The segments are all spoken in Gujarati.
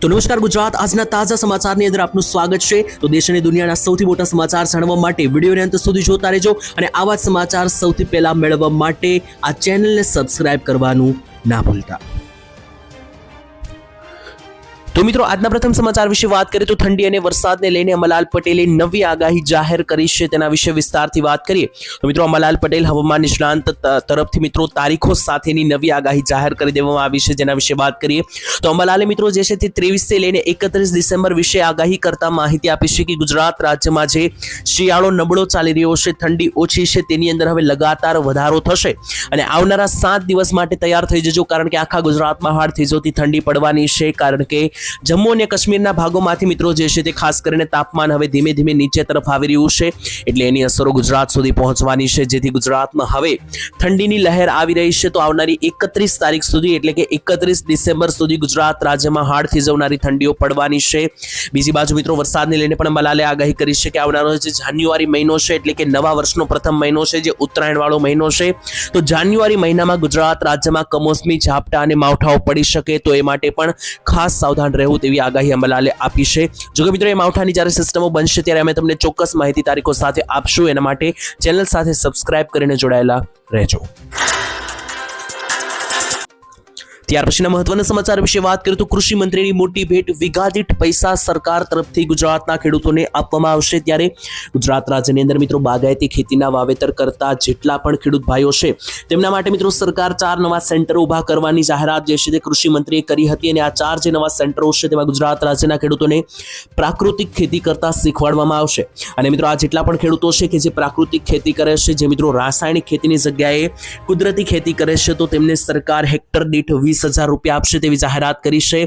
તો નમસ્કાર ગુજરાત આજના તાજા સમાચારની અંદર આપનું સ્વાગત છે। તો દેશ અને દુનિયાના સૌથી મોટા સમાચાર જાણવા માટે વિડિયોને અંત સુધી જોતા રહેજો અને આવા જ સમાચાર સૌથી પહેલા મેળવવા માટે આ ચેનલને સબસ્ક્રાઇબ કરવાનું ના ભૂલતા। તો મિત્રો આજના પ્રથમ સમાચાર વિશે વાત કરીએ તો ઠંડી અને વરસાદને લઈને અંબાલાલ પટેલે નવી આગાહી જાહેર કરી છે, તેના વિશે વિસ્તારથી વાત કરીએ તો મિત્રો અંબાલાલ પટેલ હવામાન નિષ્ણાંત તરફથી મિત્રો તારીખો સાથેની નવી આગાહી જાહેર કરી દેવામાં આવી છે, જેના વિશે વાત કરીએ તો અંબાલાલે મિત્રો જે છે તે 23 થી લઈને 31 ડિસેમ્બર વિશે આગાહી કરતા માહિતી આપી છે કે ગુજરાત રાજ્યમાં જે શિયાળો નબળો ચાલી રહ્યો છે, ઠંડી ઓછી છે, તેની અંદર હવે લગાતાર વધારો થશે અને આવનારા 7 દિવસ માટે તૈયાર થઈ જજો, કારણ કે આખા ગુજરાતમાં હાડ થીજોતી ઠંડી પડવાની છે, કારણ કે જમ્મુ અને કાશ્મીરના ભાગોમાંથી મિત્રો જે છે તે ખાસ કરીને તાપમાન હવે ધીમે ધીમે નીચે તરફ આવી રહ્યું છે, એટલે એની અસરો ગુજરાત સુધી પહોંચવાની છે, જેથી ગુજરાતમાં હવે ઠંડીની લહેર આવી રહી છે। તો આવનારી 31 તારીખ સુધી એટલે કે 31 ડિસેમ્બર સુધી ગુજરાત રાજ્યમાં હાડ થીજવનારી ઠંડીઓ પડવાની છે। બીજી બાજુ મિત્રો વરસાદને લઈને પણ અંબાલાલે આગાહી કરી છે કે આવનારો જે જાન્યુઆરી મહિનો છે એટલે કે નવા વર્ષનો પ્રથમ મહિનો છે, જે ઉત્તરાયણ વાળો મહિનો છે, તો જાન્યુઆરી મહિનામાં ગુજરાત રાજ્યમાં કમોસમી ઝાપટા અને માવઠાઓ પડી શકે, તો એ માટે પણ ખાસ સાવધાન રહેવું તેવી આગાહી અંબાલાલે આપી છે। જો કે મિત્રો એ માવઠાની જ્યારે સિસ્ટમો બનશે ત્યારે અમે તમને ચોક્કસ માહિતી તારીખો સાથે આપશું, એના માટે ચેનલ સાથે સબસ્ક્રાઇબ કરીને જોડાયેલા રહેજો। ત્યાર પછીના મહત્વના સમાચાર વિશે વાત કરીએ તો કૃષિ મંત્રીની મોટી ભેટ, વીઘા દીઠ પૈસા સરકાર તરફથી ગુજરાતના ખેડૂતોને આપવામાં આવશે। ત્યારે ગુજરાત રાજ્યની અંદર મિત્રો બાગાયતી ખેતીના વાવેતર કરતા જેટલા પણ ખેડૂત ભાઈઓ છે તેમના માટે મિત્રો સરકાર 4 નવા સેન્ટરો ઊભા કરવાની જાહેરાત જે છે તે કૃષિ મંત્રીએ કરી હતી અને આ 4 જે નવા સેન્ટરો છે તેમાં ગુજરાત રાજ્યના ખેડૂતોને પ્રાકૃતિક ખેતી કરતા શીખવાડવામાં આવશે અને મિત્રો આ જેટલા પણ ખેડૂતો છે કે જે પ્રાકૃતિક ખેતી કરે છે, જે મિત્રો રાસાયણિક ખેતીની જગ્યાએ કુદરતી ખેતી કરે છે, તો તેમને સરકાર હેક્ટર દીઠ 20,000 રૂપિયા આપશે તેવી જાહેરાત કરી છે।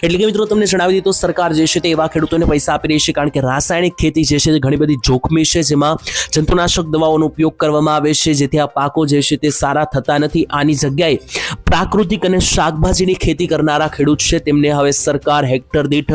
એટલે કે મિત્રો તમને જણાવી દીધું, સરકાર જે છે તે એવા ખેડૂતોને પૈસા આપી રહી છે, કારણ કે રાસાયણિક ખેતી જે છે તે ઘણી બધી જોખમી છે, જેમાં જંતુનાશક દવાઓનો ઉપયોગ કરવામાં આવે છે, જેથી આ પાકો જે છે તે સારા થતા નથી। આની જગ્યાએ પ્રાકૃતિક અને શાકભાજીની ખેતી કરનારા ખેડૂત છે તેમને હવે સરકાર હેક્ટર દીઠ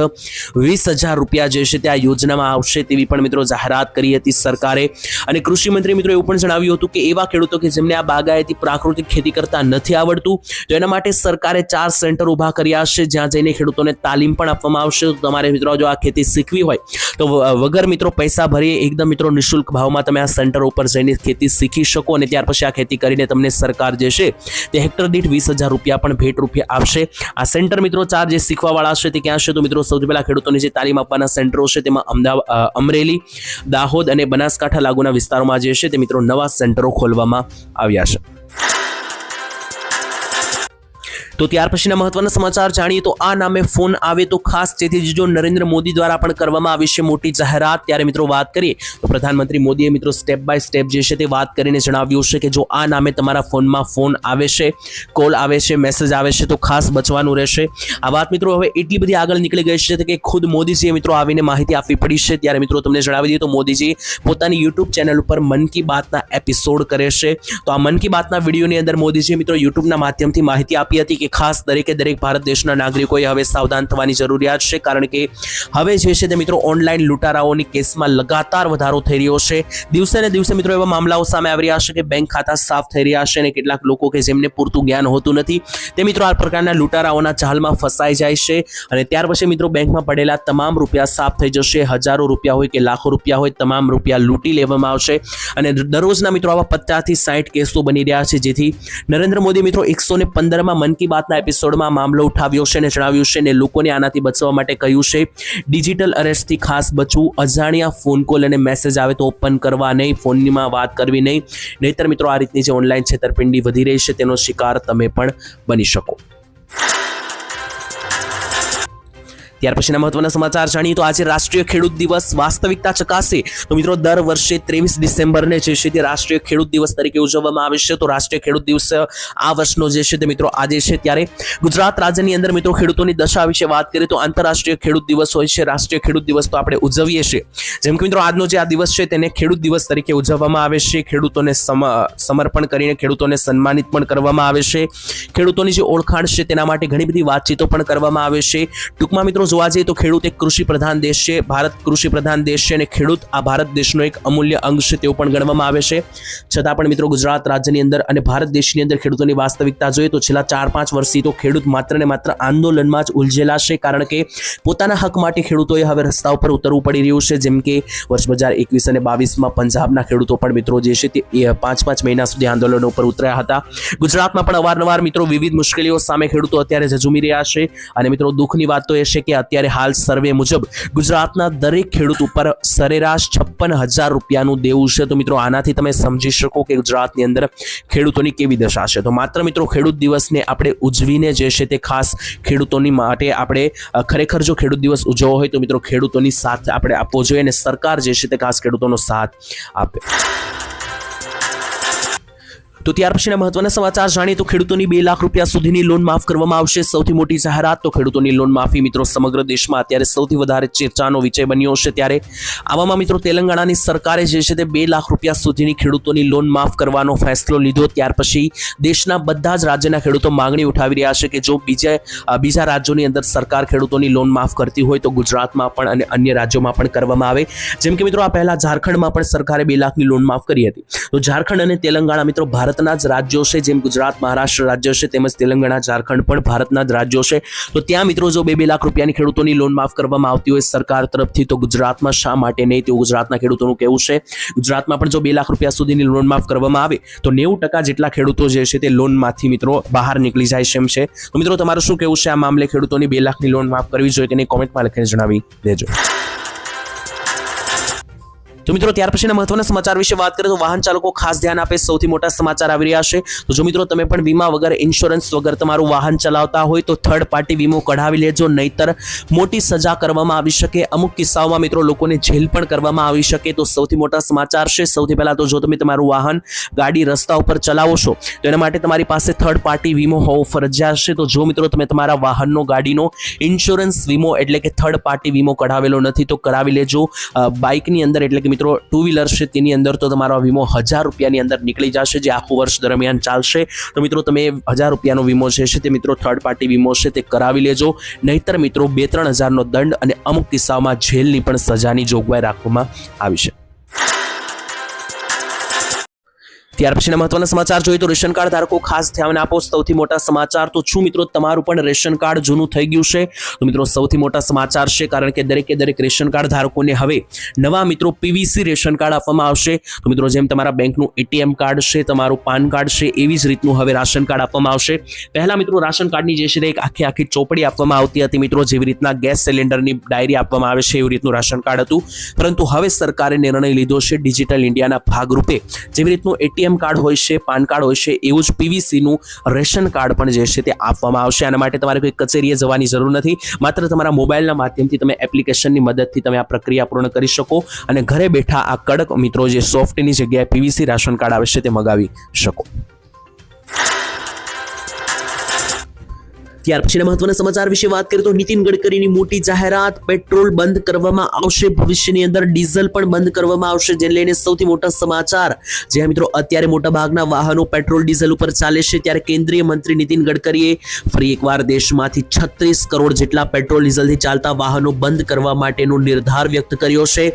20,000 રૂપિયા જે છે તે આ યોજનામાં આવશે તેવી પણ મિત્રો જાહેરાત કરી હતી સરકારે। અને કૃષિ મંત્રી મિત્રો એવું પણ જણાવ્યું હતું કે એવા ખેડૂતો કે જેમને આ બાગાયતી પ્રાકૃતિક ખેતી કરતા નથી આવડતું, તો એના માટે સરકારે 4 સેન્ટર ઊભા કર્યા છે, જ્યાં જઈને ખેડૂતોને તાલીમ પણ આપવામાં આવશે। તો તમારે મિત્રો જો આ ખેતી શીખવી હોય તો વગર મિત્રો પૈસા ભરી એકદમ મિત્રો નિઃશુલ્ક ભાવમાં તમે આ સેન્ટર ઉપર જઈને ખેતી શીખી શકો અને ત્યાર પછી આ ખેતી કરીને તમને સરકાર જે છે તે હેક્ટર દીઠ 20,000 રૂપિયા પણ ભેટ રૂપે આપશે। આ સેન્ટર મિત્રો 4 જે શીખવાવાળા છે તે ક્યાં છે તો મિત્રો સૌથી પહેલા ખેડૂતોને જે તાલીમ આપવાના સેન્ટરો છે તેમાં અમરેલી, દાહોદ અને બનાસકાંઠા લાગુના વિસ્તારોમાં જે છે તે મિત્રો નવા સેન્ટરો ખોલવામાં આવ્યા છે। તો ત્યાર પછીના મહત્વના સમાચાર જાણીએ તો આ નામે ફોન આવે તો ખાસ ચેતી જજો, નરેન્દ્ર મોદી દ્વારા પણ કરવામાં આવી છે મોટી જાહેરાત। ત્યારે મિત્રો વાત કરીએ તો પ્રધાનમંત્રી મોદીએ મિત્રો સ્ટેપ બાય સ્ટેપ જે છે તે વાત કરીને જણાવ્યું છે કે જો આ નામે તમારા ફોનમાં ફોન આવે છે, કોલ આવે છે, મેસેજ આવે છે તો ખાસ બચવાનું રહેશે। આ વાત મિત્રો હવે એટલી બધી આગળ નીકળી ગઈ છે કે ખુદ મોદીજીએ મિત્રો આવીને માહિતી આપવી પડી છે। ત્યારે મિત્રો તમને જણાવી દઈએ તો મોદીજી પોતાની યુટ્યુબ ચેનલ ઉપર મન કી બાતના એપિસોડ કરે છે, તો આ મન કી બાતના વિડીયોની અંદર મોદીજીએ મિત્રો યુટ્યુબના માધ્યમથી માહિતી આપી હતી કે ખાસ દરેક ભારત દેશના નાગરિકોએ હવે સાવધાન થવાની જરૂરિયાત છે, કારણ કે હવે જે છે તે મિત્રો ઓનલાઈન લૂંટારાઓની કેસમાં લગાતાર વધારો થઈ રહ્યો છે। દિવસે ને દિવસે મિત્રો એવા મામલાઓ સામે આવી રહ્યા છે કે બેંક ખાતા સાફ થઈ રહ્યા છે અને કેટલાક લોકો કે જેમને પૂરતું જ્ઞાન હોતું નથી તે મિત્રો આ પ્રકારના લૂંટારાઓના જાળમાં ફસાઈ જાય છે અને ત્યાર પછી મિત્રો બેંકમાં પડેલા તમામ રૂપિયા સાફ થઈ જશે, હજારો રૂપિયા હોય કે લાખો રૂપિયા હોય, તમામ રૂપિયા લૂંટી લેવામાં આવશે અને દરરોજના મિત્રો આવા 50 થી 60 કેસો બની રહ્યા છે, જેથી નરેન્દ્ર મોદી મિત્રો 115માં મન કી બાતના એપિસોડમાં મામલો ઉઠાવ્યો છે અને જણાવ્યું છે અને લોકોને આનાથી બચવા માટે કહ્યું છે ડિજિટલ અરેસ્ટથી ખાસ બચવું, અજાણ્યા ફોન કોલ અને મેસેજ આવે તો ઓપન કરવા નહીં, ફોનમાં વાત કરવી નહીં, નહીતર મિત્રો આ રીતની જે ઓનલાઈન છેતરપિંડી વધી રહી છે તેનો શિકાર તમે પણ બની શકો। ત્યાર પછીના મહત્વના સમાચાર જાણીએ તો આજે રાષ્ટ્રીય ખેડૂત દિવસ, વાસ્તવિકતા ચકાસે તો મિત્રો દર વર્ષે 23 ડિસેમ્બરને જે છે તે રાષ્ટ્રીય ખેડૂત દિવસ તરીકે ઉજવવામાં આવે છે। તો રાષ્ટ્રીય ખેડૂત દિવસ આ વર્ષનો જે છે તે મિત્રો આજે છે। ત્યારે ગુજરાત રાજ્યની અંદર મિત્રો ખેડૂતોની દશા વિશે વાત કરીએ તો આંતરરાષ્ટ્રીય ખેડૂત દિવસ હોય છે, રાષ્ટ્રીય ખેડૂત દિવસ તો આપણે ઉજવીએ છીએ, જેમ કે મિત્રો આજનો જે આ દિવસ છે તેને ખેડૂત દિવસ તરીકે ઉજવવામાં આવે છે। ખેડૂતોને સમર્પણ કરીને ખેડૂતોને સન્માનિત પણ કરવામાં આવે છે, ખેડૂતોની જે ઓળખાણ છે તેના માટે ઘણી બધી વાતચીતો પણ કરવામાં આવે છે। ટૂંકમાં મિત્રો જોવા જઈએ તો ખેડૂત એક કૃષિ પ્રધાન દેશ છે, ભારત કૃષિ પ્રધાન દેશ છે અને ખેડૂત આ ભારત દેશનો એક અમૂલ્ય અંગ છે તેવું પણ ગણવામાં આવે છે. છતાં પણ મિત્રો ગુજરાત રાજ્યની અંદર અને ભારત દેશની અંદર ખેડૂતોની વાસ્તવિકતા જોઈએ તો છેલ્લા 4-5 વર્ષથી તો ખેડૂત માત્ર ને માત્ર આંદોલનમાં જ ઉલઝેલા છે, કારણ કે પોતાના હક માટે ખેડૂતોએ હવે રસ્તા ઉપર ઉતરવું પડી રહ્યું છે. જેમ કે વર્ષ 2021 અને 22માં પંજાબના ખેડૂતો પણ મિત્રો જે છે તે 5-5 મહિના સુધી આંદોલનો ઉપર ઉતર્યા હતા. ગુજરાતમાં પણ અવારનવાર મિત્રો વિવિધ મુશ્કેલીઓ સામે ખેડૂતો અત્યારે ઝઝૂમી રહ્યા છે અને મિત્રો દુઃખની વાત તો એ છે કે અત્યારે હાલ સર્વે મુજબ ગુજરાતના દરેક ખેડૂત ઉપર સરેરાશ 56,000 રૂપિયાનું દેવું છે. તો મિત્રો આનાથી તમે સમજી શકો કે ગુજરાતની અંદર ખેડૂતોની કેવી દશા છે. તો માત્ર મિત્રો ખેડૂત દિવસને આપણે ઉજવીને જે છે તે ખાસ ખેડૂતોની માટે આપણે ખરેખર જો ખેડૂત દિવસ ઉજવવો હોય તો મિત્રો ખેડૂતોની સાથ આપણે આપવો જોઈએ અને સરકાર જે છે તે ખાસ ખેડૂતોનો સાથ આપે. તો ત્યાર પછીના મહત્વના સમાચાર જાણીએ તો ખેડૂતોની 2 લાખ રૂપિયા સુધીની લોન માફ કરવામાં આવશે. સૌથી મોટી જાહેરાત. તો ખેડૂતોની લોન માફી મિત્રો સમગ્ર દેશમાં અત્યારે સૌથી વધારે ચર્ચાનો વિષય બન્યો છે. ત્યારે આવામાં મિત્રો તેલંગાણાની સરકારે જે છે તે 2 લાખ રૂપિયા સુધીની ખેડૂતોની લોન માફ કરવાનો ફેસલો લીધો. ત્યાર પછી દેશના બધા જ રાજ્યના ખેડૂતો માંગણી ઉઠાવી રહ્યા છે કે જો બીજા રાજ્યોની અંદર સરકાર ખેડૂતોની લોન માફ કરતી હોય તો ગુજરાતમાં પણ અને અન્ય રાજ્યોમાં પણ કરવામાં આવે. જેમ કે મિત્રો આ પહેલા ઝારખંડમાં પણ સરકારે 2 લાખની લોન માફ કરી હતી. તો ઝારખંડ અને તેલંગાણા મિત્રો ભારતના જ રાજ્યો છે. જેમ ગુજરાત મહારાષ્ટ્ર રાજ્ય છે તેમજ તેલંગાણા ઝારખંડ પણ ભારતના જ રાજ્યો છે. તો ત્યાં મિત્રો જો 2-2 લાખ રૂપિયાની ખેડૂતોની લોન માફ કરવામાં આવતી હોય સરકાર તરફથી તો ગુજરાતમાં શા માટે નહીં તેવું ગુજરાતના ખેડૂતોનું કહેવું છે. ગુજરાતમાં પણ જો 2 લાખ રૂપિયા સુધીની લોન માફ કરવામાં આવે તો 90% જેટલા ખેડૂતો જે છે તે લોનમાંથી મિત્રો બહાર નીકળી જાય છે એમ છે. તો મિત્રો તમારું શું કહેવું છે આ મામલે? ખેડૂતોની 2 લાખની લોન માફ કરવી જોઈએ કે નહીં? કોમેન્ટમાં લખીને જણાવી દેજો. તો મિત્રો ત્યાર પછીના મહત્વના સમાચાર વિશે વાત કરીએ તો વાહન ચાલકો ખાસ ધ્યાન આપે. સૌથી મોટા સમાચાર આવી રહ્યા છે. તો જો મિત્રો તમે પણ વીમા વગર ઇન્સ્યોરન્સ વગર તમારું વાહન ચલાવતા હોય તો થર્ડ પાર્ટી વીમો કઢાવી લેજો, નહીતર મોટી સજા કરવામાં આવી શકે. અમુક કિસ્સાઓમાં મિત્રો લોકોને જેલ પણ કરવામાં આવી શકે. તો સૌથી મોટા સમાચાર છે. સૌથી પહેલા તો જો તમે તમારું વાહન ગાડી રસ્તા ઉપર ચલાવો છો તો એના માટે તમારી પાસે થર્ડ પાર્ટી વીમો હોવો ફરજિયાત છે. તો જો મિત્રો તમે તમારા વાહનનો ગાડીનો ઇન્સ્યોરન્સ વીમો એટલે કે થર્ડ પાર્ટી વીમો કઢાવેલો નથી તો કરાવી લેજો. બાઇકની અંદર એટલે કે મિત્રો 2 વ્હીલર છે તેની અંદર તો તમારો વીમો 1000 રૂપિયાની અંદર નીકળી જશે, જે આખું વર્ષ દરમિયાન ચાલશે. તો મિત્રો તમે 1000 રૂપિયાનો વીમો છે તે મિત્રો થર્ડ પાર્ટી વીમો છે તે કરાવી લેજો, નહીતર મિત્રો 2-3 હજારનો દંડ અને અમુક કિસ્સાઓમાં જેલની પણ સજાની જોગવાઈ રાખવામાં આવી છે. ત્યાર પછીના મહત્વના સમાચાર જોઈએ તો રેશન કાર્ડ ધારકો ખાસ ધ્યાન આપો. સૌથી મોટા સમાચાર. તો શું મિત્રો તમારું પણ રેશન કાર્ડ જૂનું થઈ ગયું છે? તો મિત્રો સૌથી મોટા સમાચાર છે, કારણ કે દરેક રેશન કાર્ડ ધારકોને હવે નવા મિત્રો પીવીસી રેશન કાર્ડ આપવામાં આવશે. તો મિત્રો જેમ તમારા બેંકનું એટીએમ કાર્ડ છે, તમારું પાન કાર્ડ છે, એવી જ રીતનું હવે રાશન કાર્ડ આપવામાં આવશે. પહેલા મિત્રો રાશન કાર્ડની જે છે એક આખી ચોપડી આપવામાં આવતી હતી મિત્રો, જેવી રીતના ગેસ સિલિન્ડરની ડાયરી આપવામાં આવે છે એવી રીતનું રાશન કાર્ડ હતું. પરંતુ હવે સરકારે નિર્ણય લીધો છે ડિજિટલ ઇન્ડિયાના ભાગરૂપે જેવી રીતનું એટીએમ કાર્ડ હોય છે, પાન કાર્ડ હોય છે, એવું જ પીવીસી નું રેશન કાર્ડ પણ જે છે તે આપવામાં આવશે. આના માટે તમારે કોઈ કચેરીએ જવાની જરૂર નથી. માત્ર તમારા મોબાઈલના માધ્યમથી તમે એપ્લિકેશનની મદદથી તમે આ પ્રક્રિયા પૂર્ણ કરી શકો અને ઘરે બેઠા આ કડક મિત્રો જે સોફ્ટની જગ્યાએ પીવીસી રાશન કાર્ડ આવે છે તે મંગાવી શકો. ત્યાર પછીના મહત્વના સમાચાર વિશે વાત કરીએ તો નીતિન ગડકરીની મોટી જાહેરાત. પેટ્રોલ બંધ કરવામાં આવશે, ભવિષ્યની અંદર ડીઝલ પણ બંધ કરવામાં આવશે, જેને લઈને સૌથી મોટા સમાચાર. જ્યાં મિત્રો અત્યારે મોટા ભાગના વાહનો પેટ્રોલ ડીઝલ ઉપર ચાલે છે, ત્યારે કેન્દ્રીય મંત્રી નીતિન ગડકરીએ ફરી એકવાર દેશમાંથી 36 કરોડ જેટલા પેટ્રોલ ડીઝલથી ચાલતા વાહનો બંધ કરવા માટેનો નિર્ધાર વ્યક્ત કર્યો છે.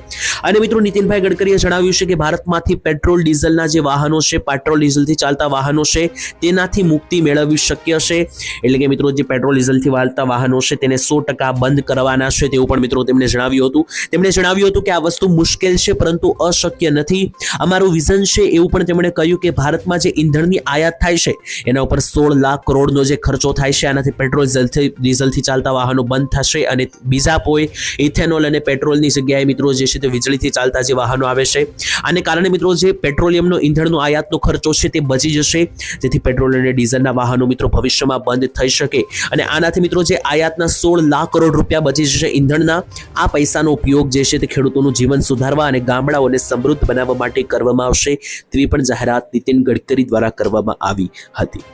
અને મિત્રો નીતિનભાઈ ગડકરીએ જણાવ્યું છે કે ભારતમાંથી પેટ્રોલ ડીઝલના જે વાહનો છે, પેટ્રોલ ડીઝલથી ચાલતા વાહનો છે, તેનાથી મુક્તિ મેળવવી શક્ય છે. એટલે કે મિત્રો જે પેટ્રોલ ડીઝલથી ચાલતા વાહનો છે તેને 100% બંધ કરવાના છે તેવું પણ મિત્રો તેમણે જણાવ્યું હતું. તેમણે જણાવ્યું હતું કે આ વસ્તુ મુશ્કેલ છે પરંતુ અશક્ય નથી, અમારું વિઝન છે એવું પણ તેમણે કહ્યું કે ભારતમાં જે ઈંધણની આયાત થાય છે એના ઉપર 16 લાખ કરોડનો જે ખર્ચો થાય છે, આનાથી પેટ્રોલ ડીઝલથી ચાલતા વાહનો બંધ થશે અને બીજા કોઈ ઇથેનોલ અને પેટ્રોલની જગ્યાએ મિત્રો જે છે તે વીજળીથી ચાલતા જે વાહનો આવે છે, આને કારણે મિત્રો જે પેટ્રોલિયમનો ઈંધણનો આયાતનો ખર્ચો છે તે બચી જશે, જેથી પેટ્રોલ અને ડીઝલના વાહનો મિત્રો ભવિષ્યમાં બંધ થઈ શકે. અને આનાથી મિત્રો જે આયાતના 16 લાખ કરોડ રૂપિયા બચી જશે ઈંધણના, આ પૈસાનો ઉપયોગ જે છે તે ખેડૂતોનું જીવન સુધારવા અને ગામડાઓને સમૃદ્ધ બનાવવા માટે કરવામાં આવશે તેવી પણ જાહેરાત નીતિન ગડકરી દ્વારા કરવામાં આવી હતી.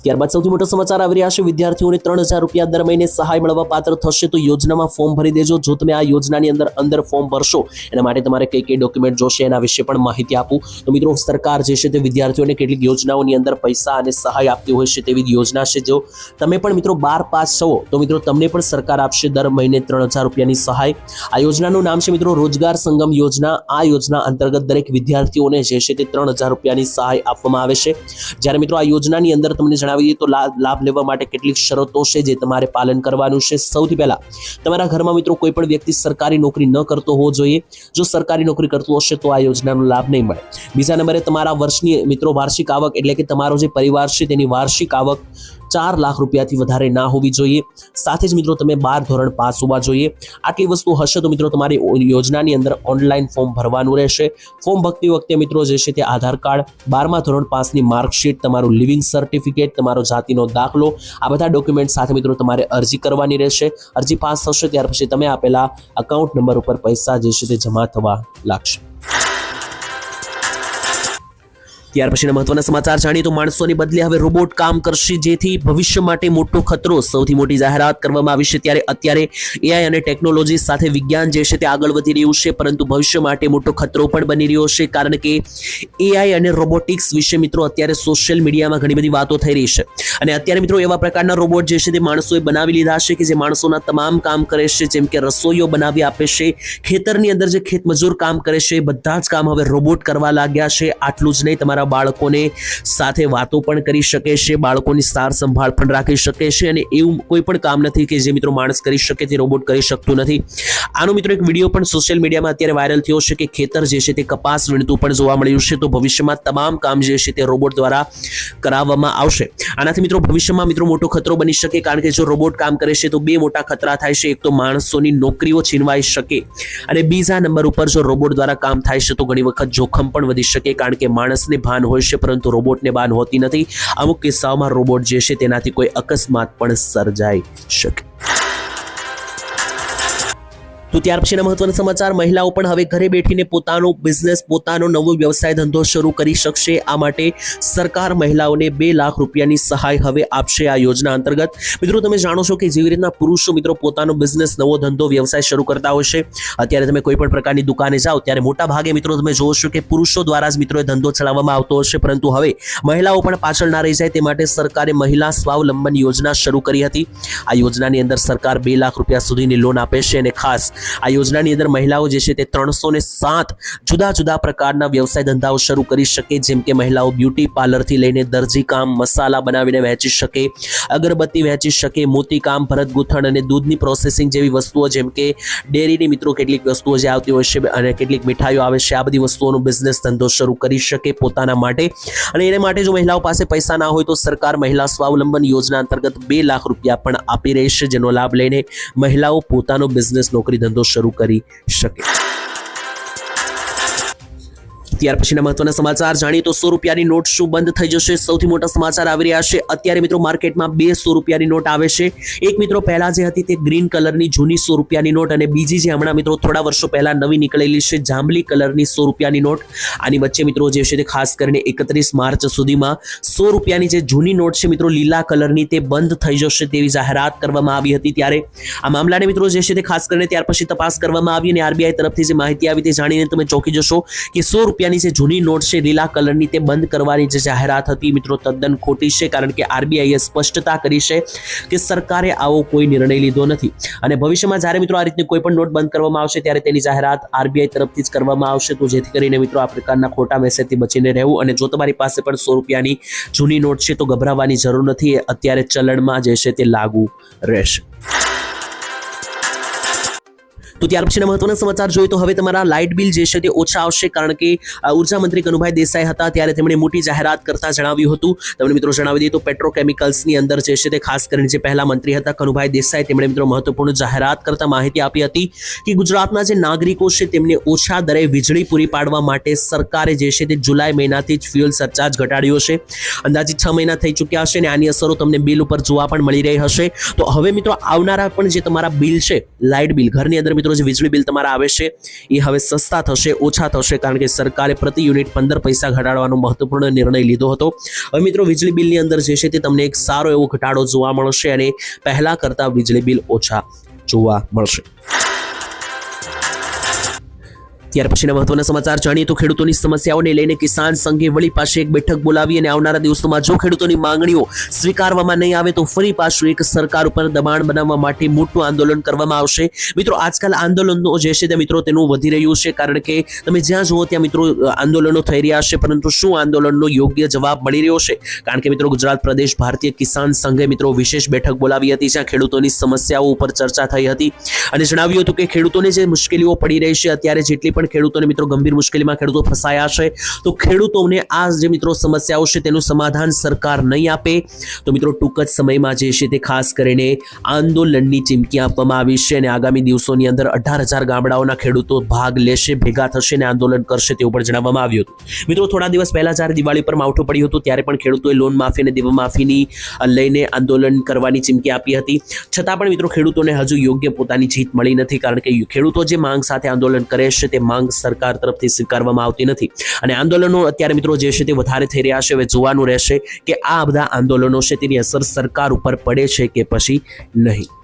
ત્યારબાદ સૌથી મોટો સમાચાર આવી રહ્યા છે, વિદ્યાર્થીઓને 3000 રૂપિયા દર મહિને સહાય મળવા પાત્ર થશે, તો યોજનામાં ફોર્મ ભરી દેજો. જો તમે આ યોજનાની અંદર ફોર્મ ભરશો એના માટે તમારે કઈ કઈ ડોક્યુમેન્ટ જોશે એના વિશે પણ માહિતી આપું. તો મિત્રો સરકાર જે છે તે વિદ્યાર્થીઓને કેટલીક યોજનાઓની અંદર પૈસા અને સહાય આપતી હોય છે, તેવી યોજના છે. જો તમે પણ મિત્રો 12 પાસ છો તો મિત્રો તમને પણ સરકાર આપશે દર મહિને 3000 રૂપિયાની સહાય. આ યોજનાનું નામ છે મિત્રો રોજગાર સંગમ યોજના. આ યોજના અંતર્ગત દરેક વિદ્યાર્થીઓને જે છે તે 3000 રૂપિયાની સહાય આપવામાં આવે છે. જ્યારે મિત્રો આ યોજનાની અંદર તમને જણાવી દઈએ તો લાભ લેવા માટે કેટલીક શરતો છે જે તમારે પાલન કરવાનું છે. સૌથી પહેલા તમારા ઘરમાં મિત્રો કોઈ પણ વ્યક્તિ સરકારી નોકરી ન કરતો હોવો જોઈએ. જો સરકારી નોકરી કરતો હશે તો આ યોજનાનો લાભ નહીં મળે. બીજા નંબરે તમારા વર્ષની મિત્રો વાર્ષિક આવક એટલે કે તમારો જે પરિવાર છે તેની વાર્ષિક આવક 4 લાખ રૂપિયાથી વધારે ના હોવી જોઈએ. સાથે જ મિત્રો તમે 12 ધોરણ પાસ હોવા જોઈએ. આટલી વસ્તુ હશે તો મિત્રો તમારી યોજનાની અંદર ઓનલાઈન ફોર્મ ભરવાનું રહેશે. ફોર્મ ભરતી વખતે મિત્રો જે છે તે આધાર કાર્ડ, 12મા ધોરણ પાસની માર્કશીટ, તમારું લિવિંગ સર્ટિફિકેટ, તમારો જાતિનો દાખલો, આ બધા ડોક્યુમેન્ટ સાથે મિત્રો તમારે અરજી કરવાની રહેશે. અરજી પાસ થશે ત્યાર પછી તમે આપેલા અકાઉન્ટ નંબર ઉપર પૈસા જે છે તે જમા થવા લાગશે. ત્યાર પછીના મહત્વના સમાચાર જાણીએ તો માણસોની બદલે હવે રોબોટ કામ કરશે, જેથી ભવિષ્ય માટે મોટો ખતરો. સૌથી મોટી જાહેરાત કરવામાં આવી છે. ત્યારે અત્યારે એઆઈ અને ટેકનોલોજી સાથે વિજ્ઞાન જે છે તે આગળ વધી રહ્યું છે, પરંતુ ભવિષ્ય માટે મોટો ખતરો પણ બની રહ્યો છે. કારણ કે એઆઈ અને રોબોટિક્સ વિશે મિત્રો અત્યારે સોશિયલ મીડિયામાં ઘણી બધી વાતો થઈ રહી છે. અને અત્યારે મિત્રો એવા પ્રકારના રોબોટ જે છે તે માણસોએ બનાવી લીધા છે કે જે માણસોના તમામ કામ કરે છે, જેમ કે રસોઈઓ બનાવી આપે છે, ખેતરની અંદર જે ખેતમજૂર કામ કરે છે, બધા જ કામ હવે રોબોટ કરવા લાગ્યા છે. આટલું જ નહીં, તમારા બાળકોને સાથે વાતો પણ કરી શકે છે, બાળકોની સાર સંભાળ પણ રાખી શકે છે, અને એવું કોઈ પણ કામ નથી કે જે મિત્રો માણસ કરી શકે તે રોબોટ કરી શકતું નથી. આનો મિત્રો એક વિડીયો પણ સોશિયલ મીડિયામાં અત્યારે વાયરલ થયો છે કે ખેતર જે છે તે કપાસ વીણતું પણ જોવા મળ્યું છે. તો ભવિષ્યમાં તમામ કામ જે છે તે રોબોટ દ્વારા કરાવવામાં આવશે. આનાથી મિત્રો ભવિષ્યમાં મિત્રો મોટો ખતરો બની શકે, કારણ કે જો રોબોટ કામ કરે છે તો બે મોટા ખતરા થાય છે. એક તો માણસોની નોકરીઓ છીનવાઈ શકે, અને બીજા નંબર ઉપર જો રોબોટ દ્વારા કામ થાય છે તો ઘણી વખત જોખમ પણ વધી શકે, કારણ કે માણસને ભાન હોય છે પરંતુ રોબોટને ભાન હોતી નથી. અમુક કિસ્સાઓમાં રોબોટ જે છે તેનાથી કોઈ અકસ્માત પણ સર્જાઈ શકે. તો ત્યાર પછીના મહત્વના સમાચાર, મહિલાઓ પણ હવે ઘરે બેઠીને પોતાનો બિઝનેસ, પોતાનો નવો વ્યવસાય ધંધો શરૂ કરી શકશે. આ માટે સરકાર મહિલાઓને 2 લાખ રૂપિયાની સહાય હવે આપશે આ યોજના અંતર્ગત. મિત્રો તમે જાણો છો કે જેવી રીતના પુરુષો મિત્રો પોતાનો બિઝનેસ, નવો ધંધો, વ્યવસાય શરૂ કરતા હોય છે. અત્યારે તમે કોઈ પણ પ્રકારની દુકાને જાઓ ત્યારે મોટા ભાગે મિત્રો તમે જોવો છો કે પુરુષો દ્વારા જ મિત્રો ધંધો ચલાવવામાં આવતો હશે, પરંતુ હવે મહિલાઓ પણ પાછળ ના રહી જાય તે માટે સરકારે મહિલા સ્વાવલંબન યોજના શરૂ કરી હતી. આ યોજનાની અંદર સરકાર 2 લાખ રૂપિયા સુધીની લોન આપે છે, અને ખાસ આ યોજનાની અંદર મહિલાઓ જે છે તે 307 જુદા જુદા પ્રકારના વ્યવસાય ધંધાઓ શરૂ કરી શકે, જેમ કે મહિલાઓ બ્યુટી પાર્લરથી લઈને દરજી કામ, મસાલા બનાવીને વહેંચી શકે, અગરબત્તી વહેંચી શકે, મોતી કામ, ભરત ગૂંથણ અને દૂધની પ્રોસેસિંગ જેવી વસ્તુઓ, જેમ કે ડેરીની મિત્રો કેટલીક વસ્તુઓ જે આવતી હોય છે અને કેટલીક મીઠાઈઓ આવે છે, આ બધી વસ્તુઓનો બિઝનેસ ધંધો શરૂ કરી શકે પોતાના માટે. અને એને માટે જો મહિલાઓ પાસે પૈસા ના હોય તો સરકાર મહિલા સ્વાવલંબન યોજના અંતર્ગત 2 લાખ રૂપિયા પણ આપી રહી છે, જેનો લાભ લઈને મહિલાઓ પોતાનો બિઝનેસ, નોકરી ધંધો શરૂ કરી શકે. ત્યાર પછીના મહત્વના સમાચાર જાણીએ તો 100 રૂપિયાની નોટ શું બંધ થઈ જશે? સૌથી મોટા સમાચાર આવી રહ્યા છે. અત્યારે મિત્રો માર્કેટમાં 2 100 રૂપિયાની નોટ આવે છે. એક મિત્રો પહેલા જે હતી તે ગ્રીન કલરની જૂની 100 રૂપિયાની નોટ, અને બીજી જે હમણાં મિત્રો થોડા વર્ષો પહેલા નવી નીકળેલી છે જાંબલી કલરની 100 રૂપિયાની નોટ. આની વચ્ચે મિત્રો જે છે તે ખાસ કરીને 31 માર્ચ સુધીમાં 100 રૂપિયાની જે જૂની નોટ છે મિત્રો લીલા કલરની, તે બંધ થઈ જશે તેવી જાહેરાત કરવામાં આવી હતી. ત્યારે આ મામલાને મિત્રો જે છે તે ખાસ કરીને ત્યાર પછી તપાસ કરવામાં આવી, અને આરબીઆઈ તરફથી જે માહિતી આવી તે જાણીને તમે ચોંકી જશો કે 100 રૂપિયા જે જૂની નોટ છે લીલા કલરની, તે બંધ કરવાની જે જાહેરાત હતી મિત્રો તદ્દન ખોટી છે, કારણ કે આરબીઆઈએ સ્પષ્ટતા કરી છે કે સરકારે આવો કોઈ નિર્ણય લીધો નથી. અને ભવિષ્યમાં જ્યારે મિત્રો આ રીતની કોઈ પણ નોટ બંધ કરવામાં આવશે ત્યારે તેની જાહેરાત આરબીઆઈ તરફથી જ કરવામાં આવશે. તો જેથી કરીને મિત્રો આ પ્રકારના ખોટા મેસેજથી બચીને રહેવું. અને જો તમારી પાસે પણ 100 રૂપિયાની જૂની નોટ છે તો ગભરાવાની જરૂર નથી, એ અત્યારે ચલણમાં જે છે તે લાગુ રહેશે. તો ત્યાર પછીના મહત્વના સમાચાર જોઈએ તો હવે તમારા લાઇટ બિલ જે છે તે ઓછા આવશે, કારણ કે ઉર્જા મંત્રી કનુભાઈ દેસાઈ હતા ત્યારે તેમણે મોટી જાહેરાત કરતા જણાવ્યું હતું. તમને મિત્રો જણાવી દઈએ તો પેટ્રોકેમિકલ્સની અંદર જે છે તે ખાસ કરીને જે પહેલા મંત્રી હતા કનુભાઈ દેસાઈ, તેમણે મિત્રો મહત્વપૂર્ણ જાહેરાત કરતા માહિતી આપી હતી કે ગુજરાતના જે નાગરિકો છે તેમને ઓછા દરે વીજળી પૂરી પાડવા માટે સરકારે જે છે તે જુલાઈ મહિનાથી જ ફ્યુઅલ સરચાર્જ ઘટાડ્યો છે. અંદાજિત 6 મહિના થઈ ચૂક્યા હશે, અને આની અસરો તમને બિલ ઉપર જોવા પણ મળી રહી હશે. તો હવે મિત્રો આવનારા પણ જે તમારા બિલ છે, લાઇટ બિલ, ઘરની અંદર મિત્રો મિત્રો જે વીજળી બિલ તમારા આવે છે એ હવે સસ્તા થશે, ઓછા થશે, કારણ કે સરકારે પ્રતિ યુનિટ 15 પૈસા ઘટાડવાનો મહત્વપૂર્ણ નિર્ણય લીધો હતો. હવે મિત્રો વીજળી બિલની અંદર જે છે તે તમને એક સારો એવો ઘટાડો જોવા મળશે અને પહેલા કરતાં વીજળી બિલ ઓછા જોવા મળશે. ત્યાર પછીના મહત્વના સમાચાર જાણીએ તો ખેડૂતોની સમસ્યાઓને લઈને કિસાન સંઘે વળી પાસે એક બેઠક બોલાવી અને આવનારા દિવસોમાં જો ખેડૂતોની માંગણીઓ સ્વીકારવામાં નહીં આવે તો ફરી પાછું એક સરકાર ઉપર દબાણ બનાવવા માટે મોટું આંદોલન કરવામાં આવશે. મિત્રો આજકાલ આંદોલનો જે છે તે મિત્રો તેનું વધી રહ્યું છે, કારણ કે તમે જ્યાં જુઓ ત્યાં મિત્રો આંદોલનો થઈ રહ્યા છે, પરંતુ શું આંદોલનનો યોગ્ય જવાબ મળી રહ્યો છે? કારણ કે મિત્રો ગુજરાત પ્રદેશ ભારતીય કિસાન સંઘે મિત્રો વિશેષ બેઠક બોલાવી હતી, જ્યાં ખેડૂતોની સમસ્યાઓ ઉપર ચર્ચા થઈ હતી અને જણાવ્યું હતું કે ખેડૂતોને જે મુશ્કેલીઓ પડી રહી છે, અત્યારે જેટલી ખેડૂતોને મિત્રો ગંભીર મુશ્કેલીમાં ખેડૂતો ફસાયા છે, તો ખેડૂતોને આ જે મિત્રો સમસ્યાઓ છે તેનું સમાધાન સરકાર નહીં આપે તો મિત્રો ટૂંક જ સમયમાં જે છે તે ખાસ કરીને આંદોલનની ચીમકી આપવામાં આવી છે અને આગામી દિવસોની અંદર 18,000 ગામડાઓના ખેડૂતો ભાગ લેશે, ભેગા થશે અને આંદોલન કરશે તેવું પણ જણાવવામાં આવ્યું હતું. મિત્રો થોડા દિવસ પહેલા જ્યારે દિવાળી પર માવઠું પડ્યું હતું ત્યારે પણ ખેડૂતોએ લોન માફી અને દેવા માફીની લઈને આંદોલન કરવાની ચીમકી આપી હતી, છતાં પણ મિત્રો ખેડૂતોને હજુ યોગ્ય પોતાની જીત મળી નથી, કારણ કે ખેડૂતો જે માંગ સાથે આંદોલન કરે છે તે માંગ સરકાર તરફથી સ્વીકારવામાં આવતી નથી અને આંદોલનો અત્યારે મિત્રો જે છે તે વધારે થઈ રહ્યા છે. હવે જોવાનું રહેશે કે આ બધા આંદોલનો છે તેની અસર સરકાર ઉપર પડે છે કે પછી નહીં.